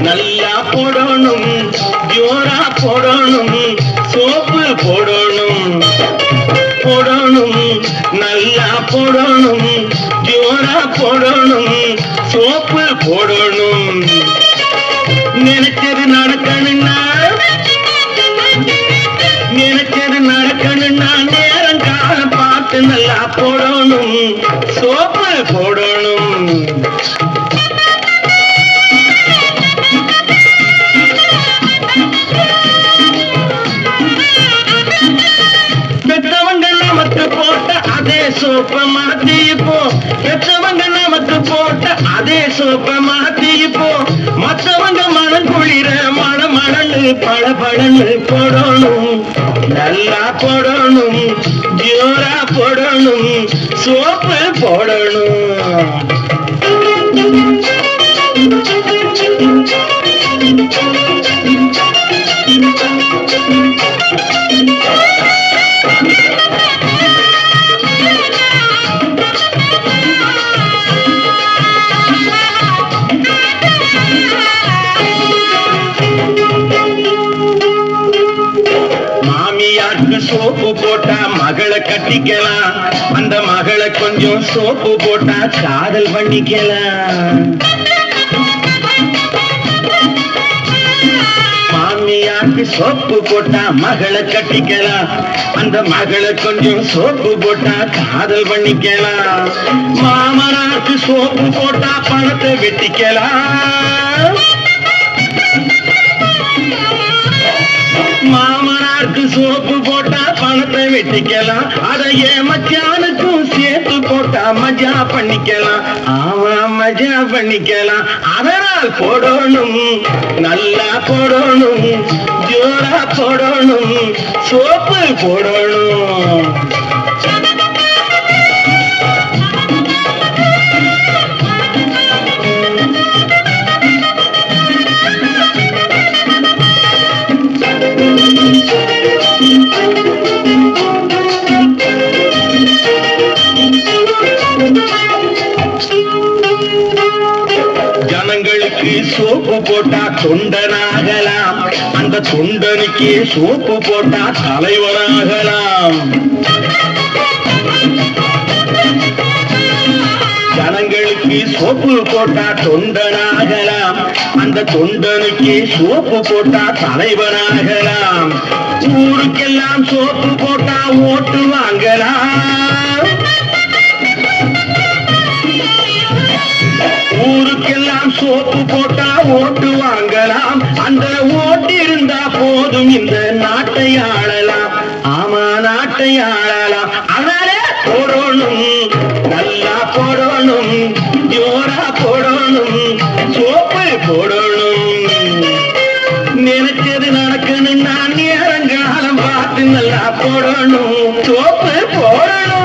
நல்லா போடணும், ஜோரா போடணும், சோப்பு போடணும், போடணும், நல்லா போடணும், ஜோரா போடணும், சோப்பு போடணும். நினைச்சது நடக்கணும்னா, நினைச்சது நடக்கணும்னா நேரம் காலம் பார்த்து நல்லா போடணும், சோப்பு போடணும். பெற்றவங்க நமக்கு போட்ட அதே சோப்ப மாத்தி இப்போ, பெற்றவங்க நமக்கு போட்ட அதே சோப்ப மாத்தி இப்போ, மற்றவங்க மனம் குளிர மணமணன்னு பளபளன்னு போடணும், நல்லா போடணும், ஜோரா போடணும், சோப்பு போடணும். மாமியாருக்கு சோப்பு போட்டா மகளை கட்டிக்கலாம், அந்த மகளை கொஞ்சம் சோப்பு போட்டா காதல் பண்ணிக்கலாம். மாமியாருக்கு சோப்பு போட்டா மகளை கட்டிக்கலாம், அந்த மகளை கொஞ்சம் சோப்பு போட்டா காதல் பண்ணிக்கலாம். மாமனாருக்கு சோப்பு போட்டா பணத்தை வெட்டிக்கலாம், மாமனாருக்கு சோப்பு போட்டா பணத்தை வெட்டிக்கலாம். அதையே மச்சானுக்கும் சேர்த்து போட்டா மஜா பண்ணிக்கலாம், ஆமா மஜா பண்ணிக்கலாம். அதனால் போடணும், நல்லா போடணும், ஜோரா போடணும், சோப்பு போடணும். ஜனங்களுக்கு சோப்பு போட்டா தொண்டனாகலாம், அந்த தொண்டனுக்கு சோப்பு போட்டா தலைவனாகலாம். ஜனங்களுக்கு சோப்பு போட்டா தொண்டனாகலாம், அந்த தொண்டனுக்கு சோப்பு போட்டா தலைவனாகலாம். ஊருக்கெல்லாம் சோப்பு போட்டா ஓட்டு வாங்கலாம், ஊருக்கெல்லாம் சோப்பு போட்டா ஓட்டு வாங்கலாம். அந்த ஓட்டு இருந்தா போதும் இந்த நாட்டை ஆளலாம், ஆமா நாட்டை ஆளலாம். அதனாலே போடணும், நல்லா போடணும், ஜோரா போடணும், சோப்பு போடணும். நினைச்சது நடக்கணும்னா நேரங்காலம் பார்த்து நல்லா போடணும், சோப்பு போடணும்.